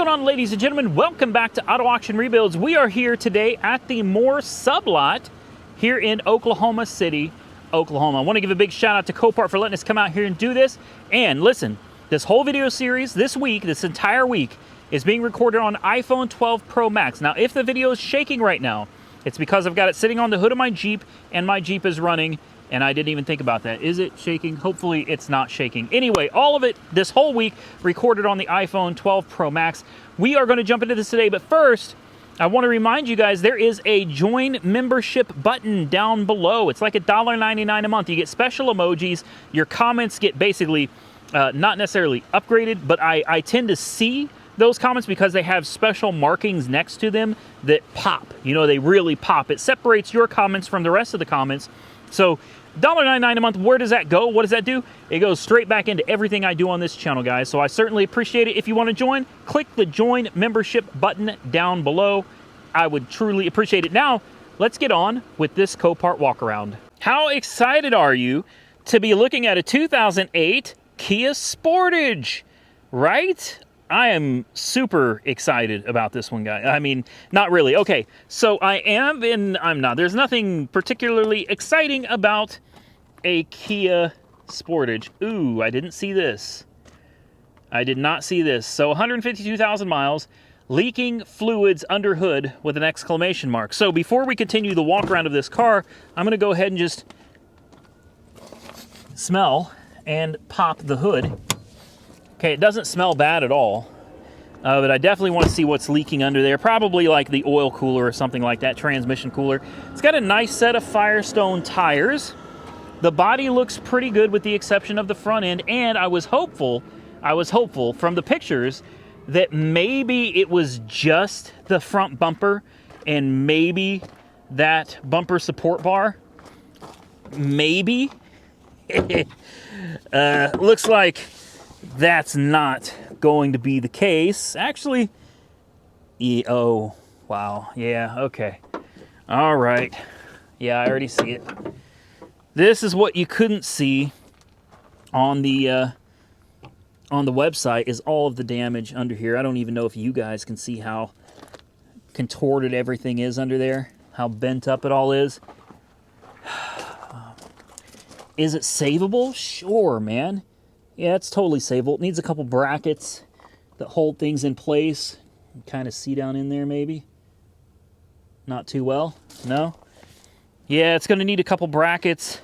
going on, ladies and gentlemen? Welcome back to Auto Auction Rebuilds. We are here today at the Moore sublot here in Oklahoma City, Oklahoma. I want to give a big shout out to Copart for letting us come out here and do this. And listen, this whole video series this week, this entire week, is being recorded on iPhone 12 Pro Max. Now, if the video is shaking right now, it's because I've got it sitting on the hood of my Jeep and my Jeep is running, and I didn't even think about that. Is it shaking? Hopefully it's not shaking. Anyway, all of it this whole week recorded on the iPhone 12 Pro Max. We are going to jump into this today, but first, I want to remind you guys there is a join membership button down below. It's like $1.99 a month. You get special emojis. Your comments get basically not necessarily upgraded, but I tend to see those comments because they have special markings next to them that pop. You know, they really pop. It separates your comments from the rest of the comments. So $1.99 a month, where does that go? What does that do? It goes straight back into everything I do on this channel, guys. So I certainly appreciate it. If you want to join, click the join membership button down below. I would truly appreciate it. Now, let's get on with this Copart walk around. How excited are you to be looking at a 2008 Kia Sportage, right? I am super excited about this one, guy. I mean, not really. Okay, so I am and I'm not. There's nothing particularly exciting about a Kia Sportage. Ooh, I didn't see this. I did not see this. So 152,000 miles, leaking fluids under hood with an exclamation mark. So before we continue the walk around of this car, I'm going to go ahead and just smell and pop the hood. Okay, it doesn't smell bad at all, but I definitely want to see what's leaking under there. Probably like the oil cooler or something like that, transmission cooler. It's got a nice set of Firestone tires. The body looks pretty good with the exception of the front end, and I was hopeful from the pictures that maybe it was just the front bumper and maybe that bumper support bar. Maybe. Looks like that's not going to be the case. Actually, oh, wow. Yeah, okay. All right. Yeah, I already see it. This is what you couldn't see on the website, is all of the damage under here. I don't even know if you guys can see how contorted everything is under there, how bent up it all is. Is it savable? Sure, man. Yeah, it's totally savable. It needs a couple brackets that hold things in place. You kind of see down in there, maybe. Not too well. No? Yeah, it's going to need a couple brackets.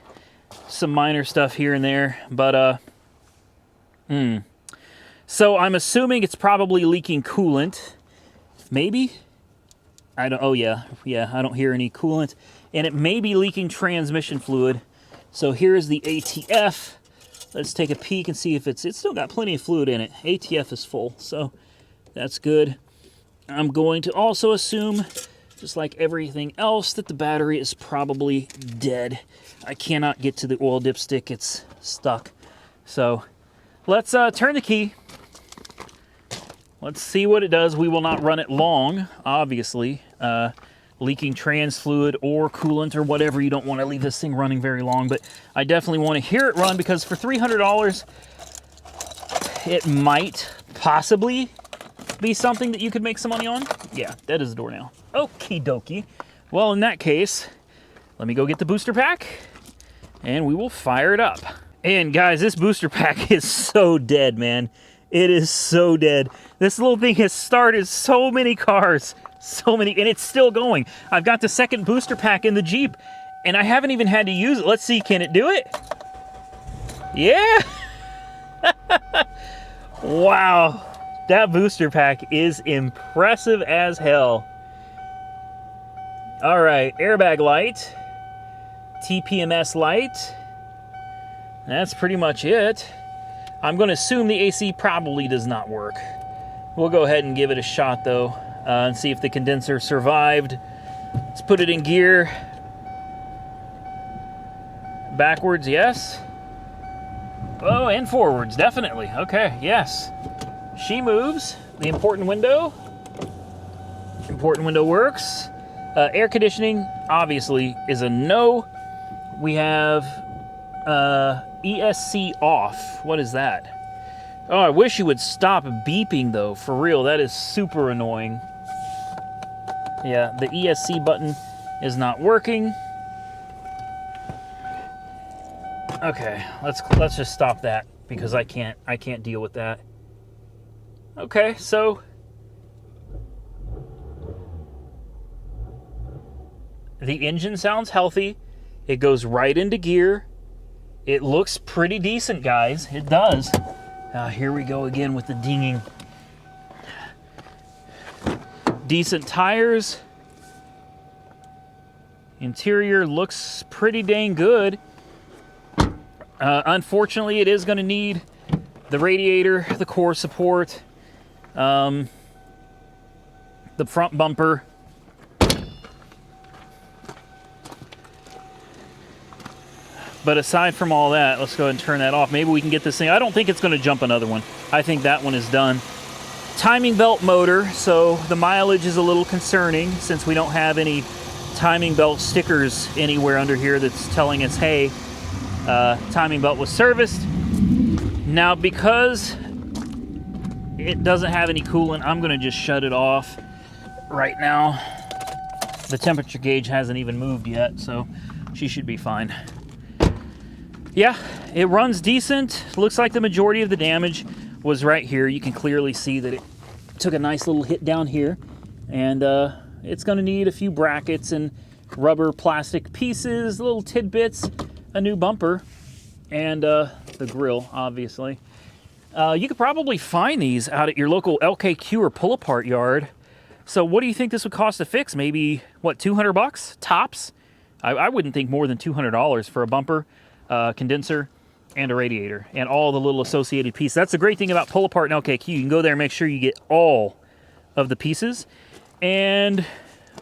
Some minor stuff here and there. But, So I'm assuming it's probably leaking coolant. Maybe? I don't... Oh, yeah. Yeah, I don't hear any coolant. And it may be leaking transmission fluid. So here's the ATF. Let's take a peek and see if it's still got plenty of fluid in it. ATF is full, so that's good. I'm going to also assume, just like everything else, that the battery is probably dead. I cannot get to the oil dipstick. It's stuck. So let's turn the key. Let's see what it does. We will not run it long, obviously. Leaking trans fluid or coolant or whatever. You don't want to leave this thing running very long, but I definitely want to hear it run because for $300, it might possibly be something that you could make some money on. Yeah, that is the door now. Okie dokie. Well, in that case, let me go get the booster pack and we will fire it up. And guys, this booster pack is so dead, man. It is so dead. This little thing has started so many cars. So many, and it's still going. I've got the second booster pack in the Jeep, and I haven't even had to use it. Let's see, can it do it? Yeah! Wow, that booster pack is impressive as hell. All right, airbag light, TPMS light. That's pretty much it. I'm going to assume the AC probably does not work. We'll go ahead and give it a shot, though. And see if the condenser survived. Let's put it in gear. Backwards, yes. Oh, and forwards, definitely. Okay, yes. She moves. The important window. Important window works. Air conditioning, obviously, is a no. We have ESC off. What is that? Oh, I wish you would stop beeping, though. For real, that is super annoying. Yeah, the ESC button is not working. Okay, let's just stop that because I can't deal with that. Okay, so the engine sounds healthy. It goes right into gear. It looks pretty decent, guys. It does. Here we go again with the dinging. Decent tires. Interior looks pretty dang good. Unfortunately, it is going to need the radiator, the core support, the front bumper. But aside from all that, let's go ahead and turn that off. Maybe we can get this thing. I don't think it's going to jump another one. I think that one is done. Timing belt motor, so the mileage is a little concerning since we don't have any timing belt stickers anywhere under here that's telling us, hey, timing belt was serviced. Now, because it doesn't have any coolant, I'm going to just shut it off right now. The temperature gauge hasn't even moved yet, so she should be fine. Yeah, it runs decent. Looks like the majority of the damage was right here. You can clearly see that it took a nice little hit down here. And it's going to need a few brackets and rubber plastic pieces, little tidbits, a new bumper, and the grill, obviously. You could probably find these out at your local LKQ or pull-apart yard. So what do you think this would cost to fix? Maybe, what, 200 bucks? Tops? I wouldn't think more than $200 for a bumper, condenser, and a radiator, and all the little associated pieces. That's the great thing about pull apart and LKQ. You can go there and make sure you get all of the pieces, and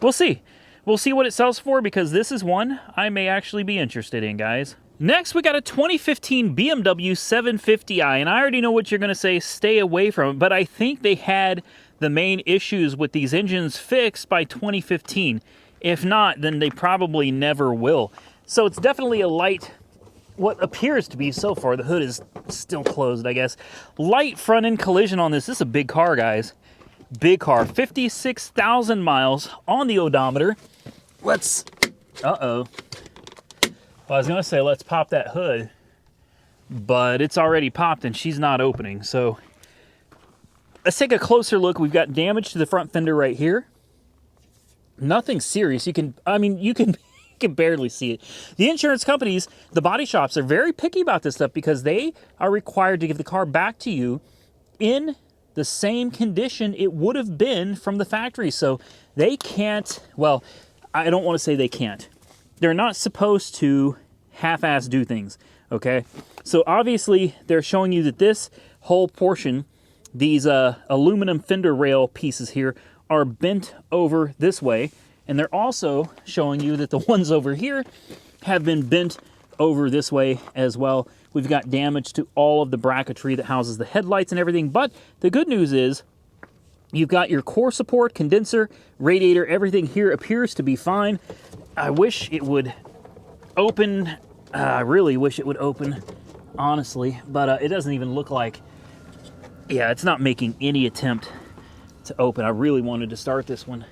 we'll see. We'll see what it sells for, because this is one I may actually be interested in, guys. Next, we got a 2015 BMW 750i, and I already know what you're going to say, stay away from it, but I think they had the main issues with these engines fixed by 2015. If not, then they probably never will. So it's definitely a light, what appears to be so far, the hood is still closed, I guess, light front end collision on this. This is a big car, guys. Big car. 56,000 miles on the odometer. Let's, well, I was gonna say let's pop that hood, but it's already popped and she's not opening. So let's take a closer look. We've got damage to the front fender right here. Nothing serious. You can barely see it. The insurance companies, the body shops, are very picky about this stuff because they are required to give the car back to you in the same condition it would have been from the factory. So they can't, well, I don't want to say they can't. They're not supposed to half-ass do things, okay? So obviously they're showing you that this whole portion, these aluminum fender rail pieces here, are bent over this way. And they're also showing you that the ones over here have been bent over this way as well. We've got damage to all of the bracketry that houses the headlights and everything. But the good news is you've got your core support, condenser, radiator, everything here appears to be fine. I wish it would open. I really wish it would open, honestly. But it doesn't even look like, yeah, it's not making any attempt to open. I really wanted to start this one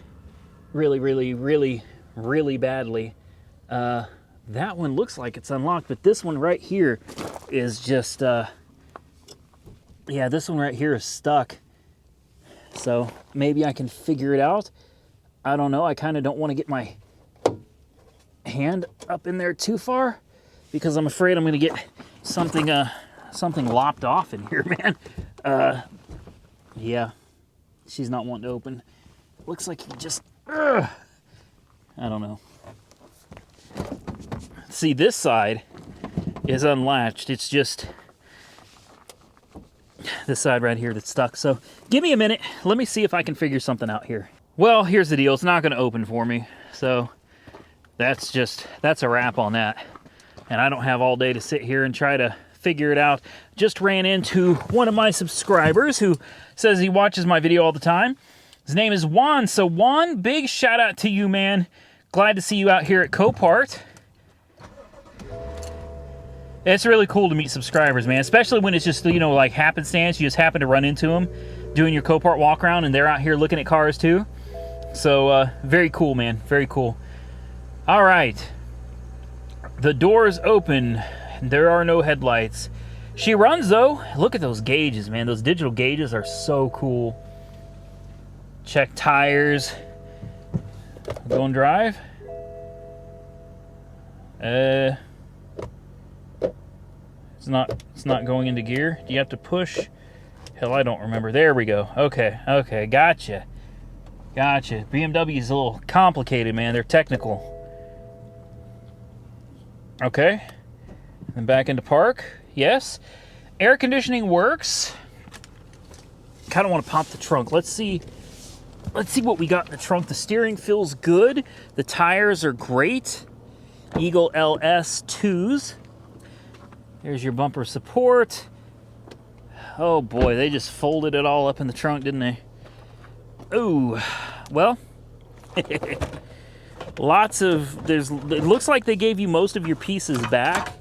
really, really, really, really badly. That one looks like it's unlocked, but this one right here is just, yeah, this one right here is stuck. So maybe I can figure it out. I don't know. I kind of don't want to get my hand up in there too far because I'm afraid I'm going to get something, something lopped off in here, man. Yeah, she's not wanting to open. Looks like he just, I don't know. See, this side is unlatched. It's just this side right here that's stuck. So give me a minute. Let me see if I can figure something out here. Well, here's the deal. It's not going to open for me. So that's a wrap on that. And I don't have all day to sit here and try to figure it out. Just ran into one of my subscribers who says he watches my video all the time. His name is Juan. So Juan, big shout out to you, man. Glad to see you out here at Copart. It's really cool to meet subscribers, man, especially when it's just, you know, like happenstance. You just happen to run into them doing your Copart walk around, and they're out here looking at cars too. So very cool, man, very cool. All right, the doors open. There are no headlights. She runs though. Look at those gauges, man. Those digital gauges are so cool. Check tires. Go and drive. It's not going into gear. Do you have to push? Hell, I don't remember. There we go. Okay, gotcha. BMW is a little complicated, man. They're technical. Okay. And back into park. Yes. Air conditioning works. Kind of want to pop the trunk. Let's see what we got in the trunk. The steering feels good. The tires are great. Eagle LS 2s. There's your bumper support. Oh boy, they just folded it all up in the trunk, didn't they? Ooh, well, it looks like they gave you most of your pieces back.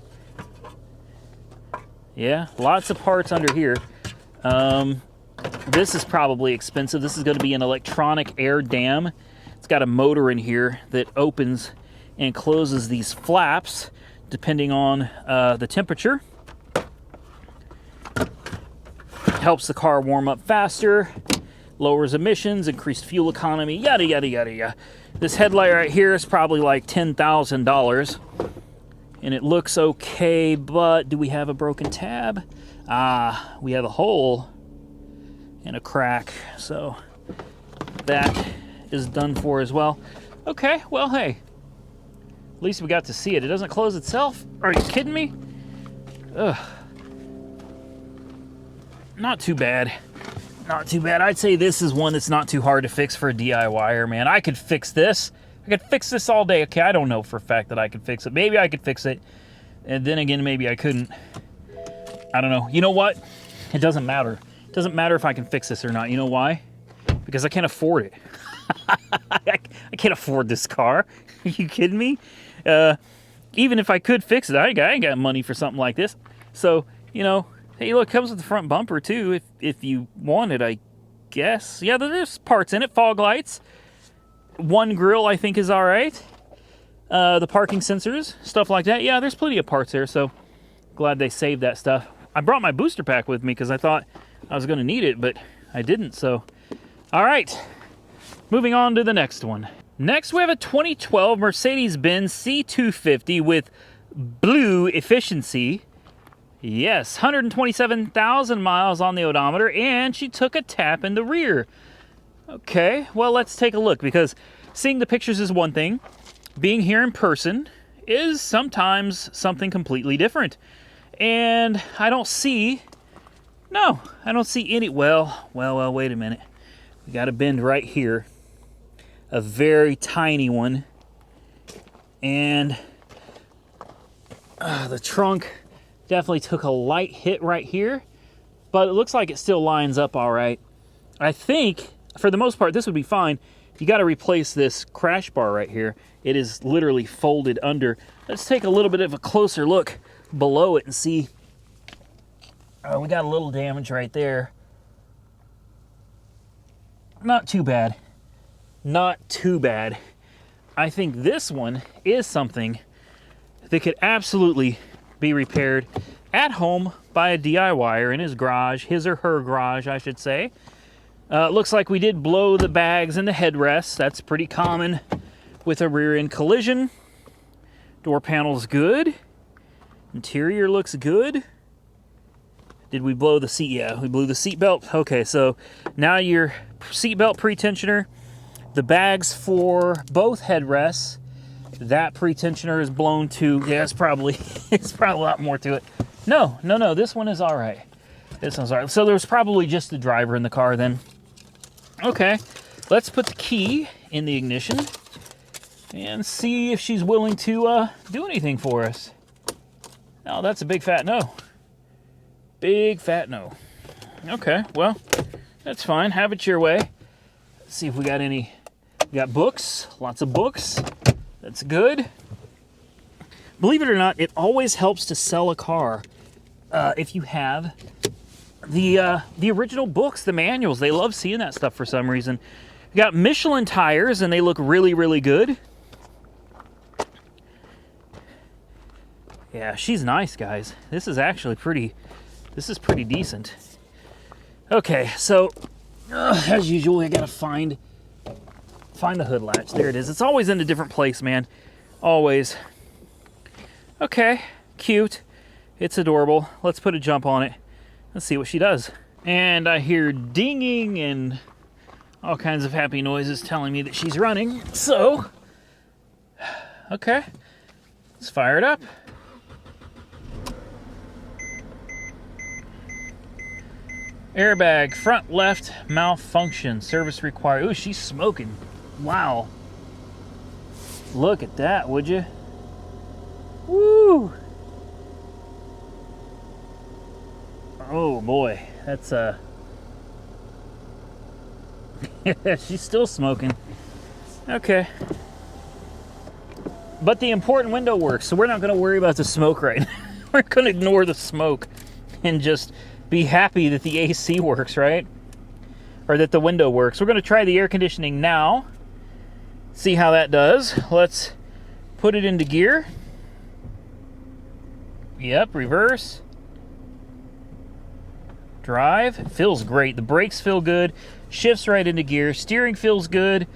Yeah, lots of parts under here. This is probably expensive. This is going to be an electronic air dam. It's got a motor in here that opens and closes these flaps depending on the temperature. Helps the car warm up faster, lowers emissions, increased fuel economy, yada, yada, yada, yada. This headlight right here is probably like $10,000. And it looks okay, but do we have a broken tab? We have a hole and a crack, so that is done for as well. Okay, well, hey, at least we got to see it. It doesn't close itself? Are you kidding me? Ugh. Not too bad. Not too bad. I'd say this is one that's not too hard to fix for a DIYer, man. I could fix this. I could fix this all day. Okay, I don't know for a fact that I could fix it. Maybe I could fix it. And then again, maybe I couldn't. I don't know. You know what? It doesn't matter. It doesn't matter if I can fix this or not. You know why? Because I can't afford it. I can't afford this car. Are you kidding me? Even if I could fix it, I ain't got money for something like this. So, you know, hey, look, it comes with the front bumper too, if you want it, I guess. Yeah, there's parts in it. Fog lights. One grill, I think, is all right. The parking sensors, stuff like that. Yeah, there's plenty of parts there, so glad they saved that stuff. I brought my booster pack with me because I thought I was going to need it, but I didn't, so. All right, moving on to the next one. Next, we have a 2012 Mercedes-Benz C250 with blue efficiency. Yes, 127,000 miles on the odometer, and she took a tap in the rear. Okay, well, let's take a look, because seeing the pictures is one thing. Being here in person is sometimes something completely different. And I don't see any, well, wait a minute. We got a bend right here. A very tiny one. And the trunk definitely took a light hit right here, but it looks like it still lines up all right. I think, for the most part, this would be fine. You got to replace this crash bar right here. It is literally folded under. Let's take a little bit of a closer look below it and see. We got a little damage right there. Not too bad. Not too bad. I think this one is something that could absolutely be repaired at home by a DIYer in his garage, his or her garage, I should say. Looks like we did blow the bags and the headrests. That's pretty common with a rear end collision. Door panel's good. Interior looks good. Did we blow the seat? Yeah, we blew the seat belt. Okay, so now your seat belt pre-tensioner, the bags for both headrests, that pre-tensioner is blown too. Yeah, it's probably a lot more to it. No, this one is all right. This one's all right. So there's probably just the driver in the car then. Okay, let's put the key in the ignition and see if she's willing to do anything for us. Oh, that's a big fat no. Big fat no. Okay, well, that's fine. Have it your way. Let's see if we got any. We got books, lots of books. That's good. believe it or not, it always helps to sell a car if you have the original books, the manuals. They love seeing that stuff for some reason. We got Michelin tires, and they look really, really good. Yeah, she's nice, guys. This is actually pretty decent. Okay, so as usual, I gotta find the hood latch. There it is. It's always in a different place, man. Always. Okay, cute. It's adorable. Let's put a jump on it. Let's see what she does. And I hear dinging and all kinds of happy noises telling me that she's running. So, okay, let's fire it up. Airbag, front left, malfunction, service required. Ooh, she's smoking. Wow. Look at that, would you? Woo! Oh boy, that's she's still smoking. Okay. But the important window works, so we're not going to worry about the smoke right now. We're going to ignore the smoke and just be happy that the AC works, right? Or that the window works. We're going to try the air conditioning now. See how that does. Let's put it into gear. Yep, reverse. Drive. Feels great. The brakes feel good. Shifts right into gear. Steering feels good.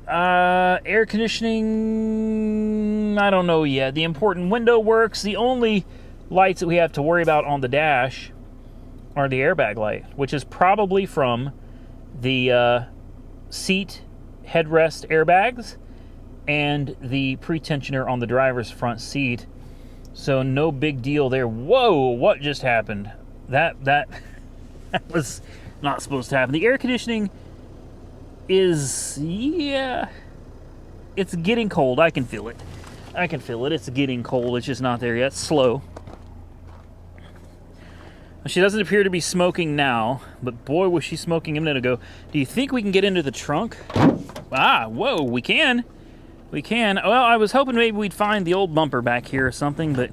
Air conditioning, I don't know yet. The important window works. The only lights that we have to worry about on the dash are the airbag light, which is probably from the seat headrest airbags and the pre-tensioner on the driver's front seat. So no big deal there. Whoa, what just happened? That was not supposed to happen. The air conditioning is, yeah, it's getting cold. I can feel it. I can feel it. It's getting cold. It's just not there yet. Slow. She doesn't appear to be smoking now, but boy, was she smoking a minute ago. Do you think we can get into the trunk? Ah, whoa, we can. We can. Well, I was hoping maybe we'd find the old bumper back here or something, but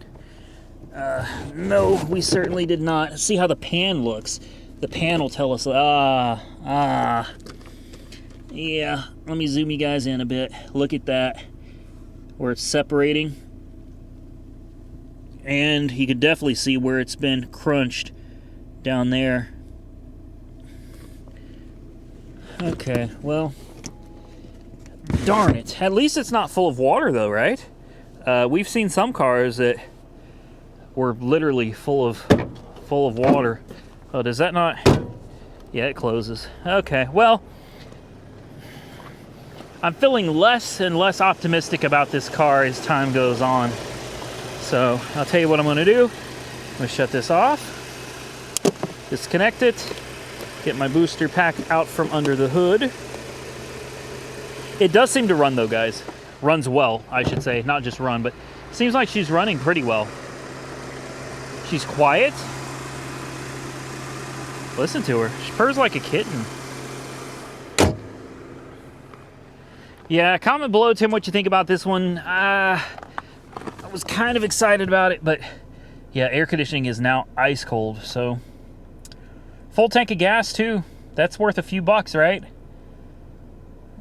no, we certainly did not. See how the pan looks. The pan will tell us, yeah, let me zoom you guys in a bit. Look at that, where it's separating. And you could definitely see where it's been crunched down there. Okay, well, darn it. At least it's not full of water though, right? We've seen some cars that were literally full of water. Oh, does that not? Yeah, it closes. Okay, well, I'm feeling less and less optimistic about this car as time goes on. So I'll tell you what I'm going to do. I'm going to shut this off, disconnect it, get my booster pack out from under the hood. It does seem to run though, guys. Runs well, I should say. Not just run, but seems like she's running pretty well. She's quiet. Listen to her. She purrs like a kitten. Yeah, comment below, Tim, what you think about this one. I was kind of excited about it, but yeah, air conditioning is now ice cold, so. Full tank of gas, too. That's worth a few bucks, right?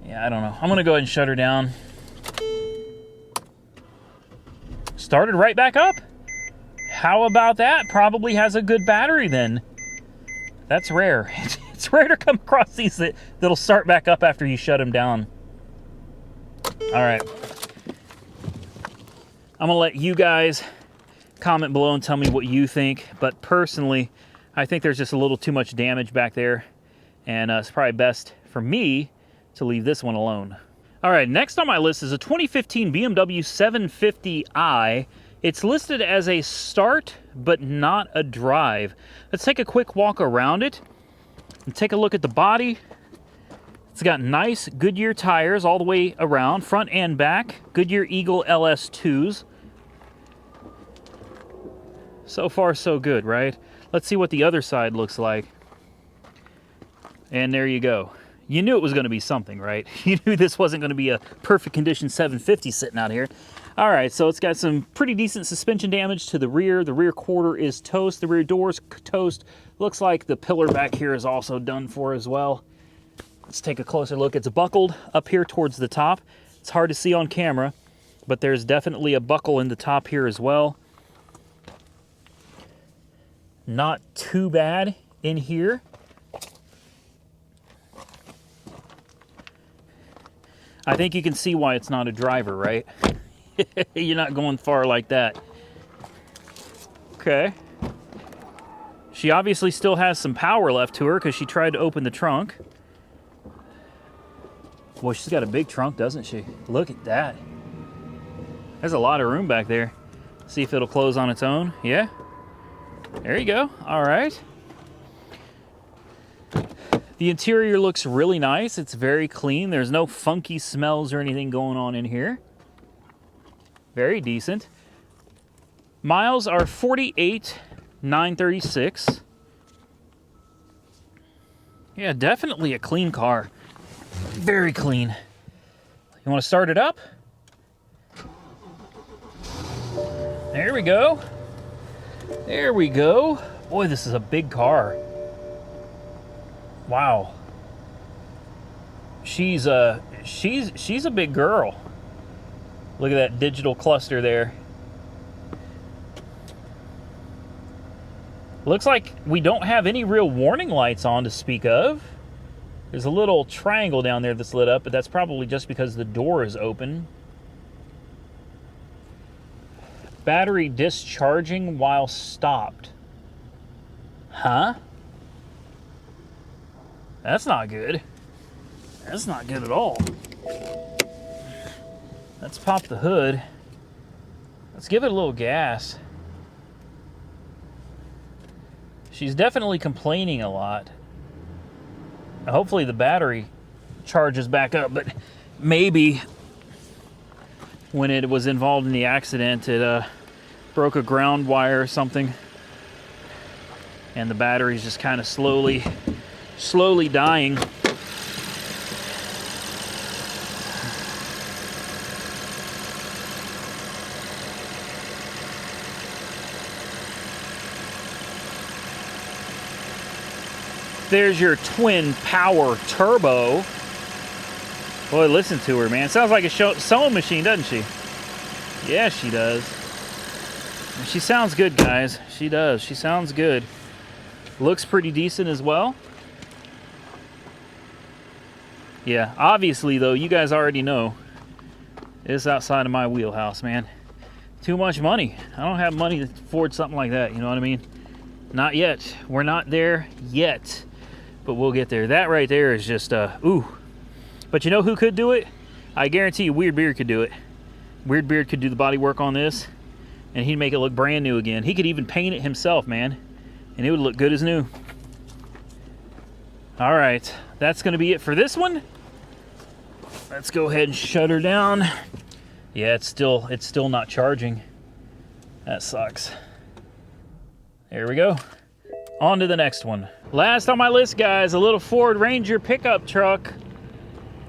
Yeah, I don't know. I'm going to go ahead and shut her down. Started right back up. How about that? Probably has a good battery then. That's rare. It's rare to come across these that'll start back up after you shut them down. All right. I'm going to let you guys comment below and tell me what you think. But personally, I think there's just a little too much damage back there. And it's probably best for me to leave this one alone. All right, next on my list is a 2015 BMW 750i. It's listed as a start, but not a drive. Let's take a quick walk around it and take a look at the body. It's got nice Goodyear tires all the way around, front and back. Goodyear Eagle LS2s. So far, so good, right? Let's see what the other side looks like. And there you go. You knew it was going to be something, right? You knew this wasn't going to be a perfect condition 750 sitting out here. All right, so it's got some pretty decent suspension damage to the rear. The rear quarter is toast. The rear door's toast. Looks like the pillar back here is also done for as well. Let's take a closer look. It's buckled up here towards the top. It's hard to see on camera, but there's definitely a buckle in the top here as well. Not too bad in here. I think you can see why it's not a driver, right? You're not going far like that. Okay. She obviously still has some power left to her because she tried to open the trunk. Boy, she's got a big trunk, doesn't she? Look at that. There's a lot of room back there. See if it'll close on its own. Yeah. There you go. All right. The interior looks really nice. It's very clean. There's no funky smells or anything going on in here. Very decent. Miles are 48,936. Yeah, definitely a clean car. Very clean. You want to start it up? There we go. There we go. Boy, this is a big car. Wow. She's a big girl. Look at that digital cluster there. Looks like we don't have any real warning lights on to speak of. There's a little triangle down there that's lit up, but that's probably just because the door is open. Battery discharging while stopped. Huh? That's not good. That's not good at all. Let's pop the hood. Let's give it a little gas. She's definitely complaining a lot. Hopefully the battery charges back up, but maybe when it was involved in the accident, it broke a ground wire or something, and the battery's just kind of slowly dying. There's your twin power turbo. Boy, listen to her, man. Sounds like a sewing machine, doesn't she? Yeah, she does. She sounds good, guys. She does. She sounds good. Looks pretty decent as well. Yeah, obviously, though, you guys already know it's outside of my wheelhouse, man. Too much money. I don't have money to afford something like that, you know what I mean? Not yet. We're not there yet, but we'll get there. That right there is just, ooh. But you know who could do it? I guarantee you Weird Beard could do it. Weird Beard could do the body work on this, and he'd make it look brand new again. He could even paint it himself, man, and it would look good as new. All right, that's gonna be it for this one. Let's go ahead and shut her down. Yeah, it's still not charging. That sucks. There we go. On to the next one. Last on my list, guys, a little Ford Ranger pickup truck.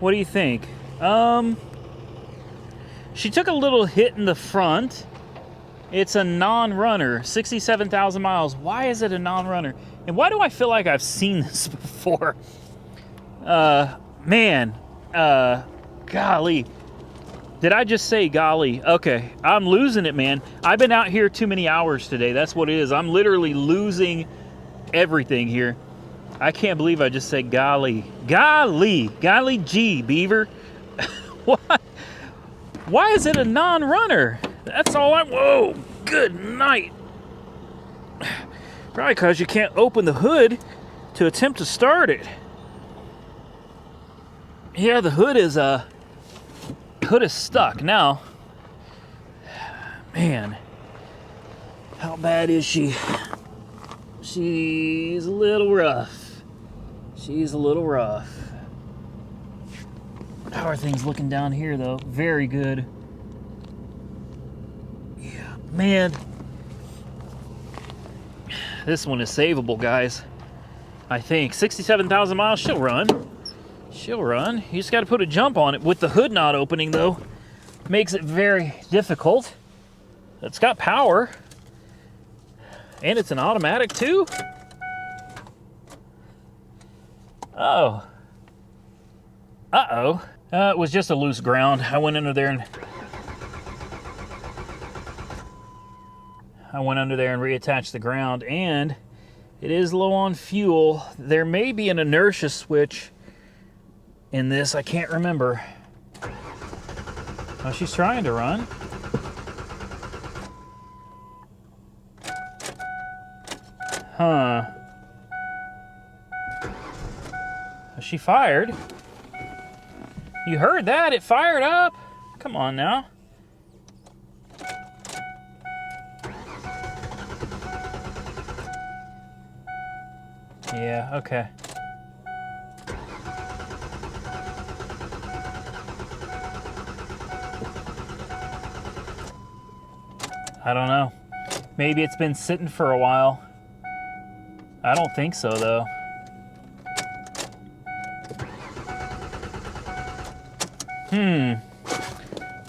What do you think? She took a little hit in the front. It's a non-runner, 67,000 miles. Why is it a non-runner? And why do I feel like I've seen this before? Golly. Did I just say golly? Okay, I'm losing it, man. I've been out here too many hours today. That's what it is. I'm literally losing everything here. I can't believe I just said golly. Golly. Golly gee, Beaver. What? Why is it a non-runner? That's all whoa, good night. Probably because you can't open the hood to attempt to start it. Yeah, the hood is stuck. Now, man, how bad is she? She's a little rough. She's a little rough. How are things looking down here, though? Very good. Yeah, man. This one is savable, guys. I think 67,000 miles. She'll run. She'll run. You just got to put a jump on it with the hood not opening, though. makes it very difficult. It's got power, and it's an automatic too. Oh. Uh-oh. It was just a loose ground. I went under there and reattached the ground, and it is low on fuel. There may be an inertia switch in this. I can't remember. Oh, she's trying to run. Huh. She fired. You heard that? It fired up. Come on now. Yeah, okay. I don't know. Maybe it's been sitting for a while. I don't think so, though.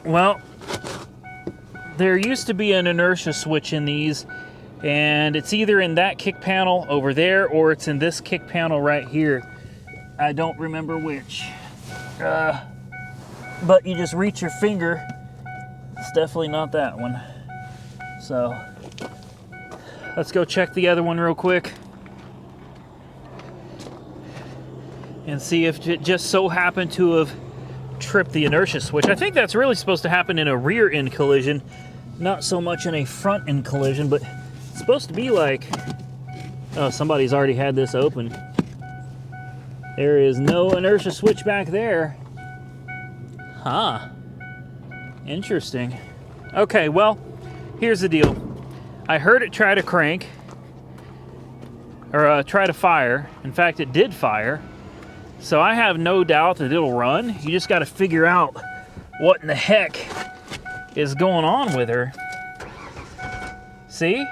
Well, there used to be an inertia switch in these, and it's either in that kick panel over there or it's in this kick panel right here. I don't remember which. But you just reach your finger. It's definitely not that one. So, let's go check the other one real quick and see if it just so happened to have tripped the inertia switch. I think that's really supposed to happen in a rear end collision, not so much in a front end collision, but it's supposed to be like, oh, somebody's already had this open. There is no inertia switch back there. Huh. Interesting. Okay, well, here's the deal. I heard it try to crank, or try to fire. In fact, it did fire. So I have no doubt that it'll run. You just got to figure out what in the heck is going on with her. See?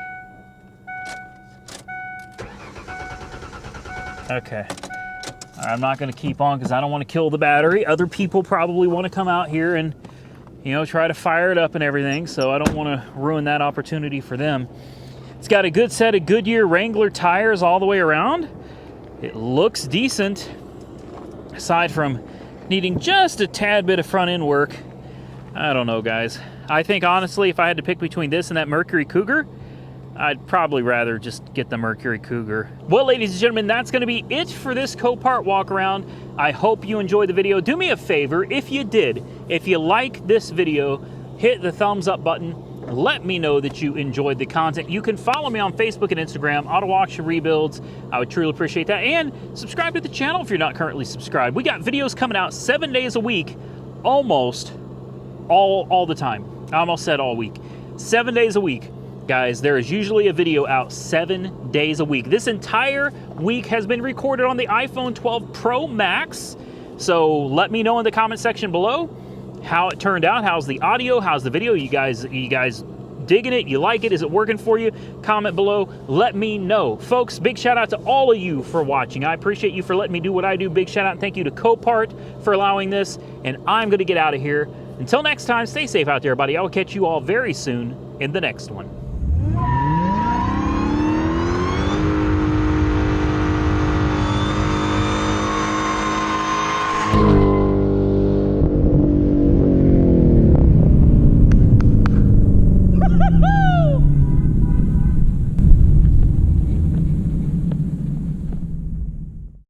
Okay. I'm not going to keep on because I don't want to kill the battery. Other people probably want to come out here and, you know, try to fire it up and everything. So I don't want to ruin that opportunity for them. It's got a good set of Goodyear Wrangler tires all the way around. It looks decent. Aside from needing just a tad bit of front end work, I don't know, guys. I think, honestly, if I had to pick between this and that Mercury Cougar, I'd probably rather just get the Mercury Cougar. Well, ladies and gentlemen, that's going to be it for this Copart walk around. I hope you enjoyed the video. Do me a favor, if you did, if you like this video, hit the thumbs up button. Let me know that you enjoyed the content. You can follow me on Facebook and Instagram, Auto Auction Rebuilds. I would truly appreciate that. And subscribe to the channel if you're not currently subscribed. We got videos coming out 7 days a week, almost all the time. I almost said all week. 7 days a week. Guys, there is usually a video out 7 days a week. This entire week has been recorded on the iPhone 12 Pro Max. So let me know in the comment section below how it turned out. How's the audio? How's the video? You guys digging it? You like it? Is it working for you? Comment below. Let me know. Folks, big shout out to all of you for watching. I appreciate you for letting me do what I do. Big shout out and thank you to Copart for allowing this. And I'm going to get out of here. Until next time, stay safe out there, everybody. I will catch you all very soon in the next one. Woo!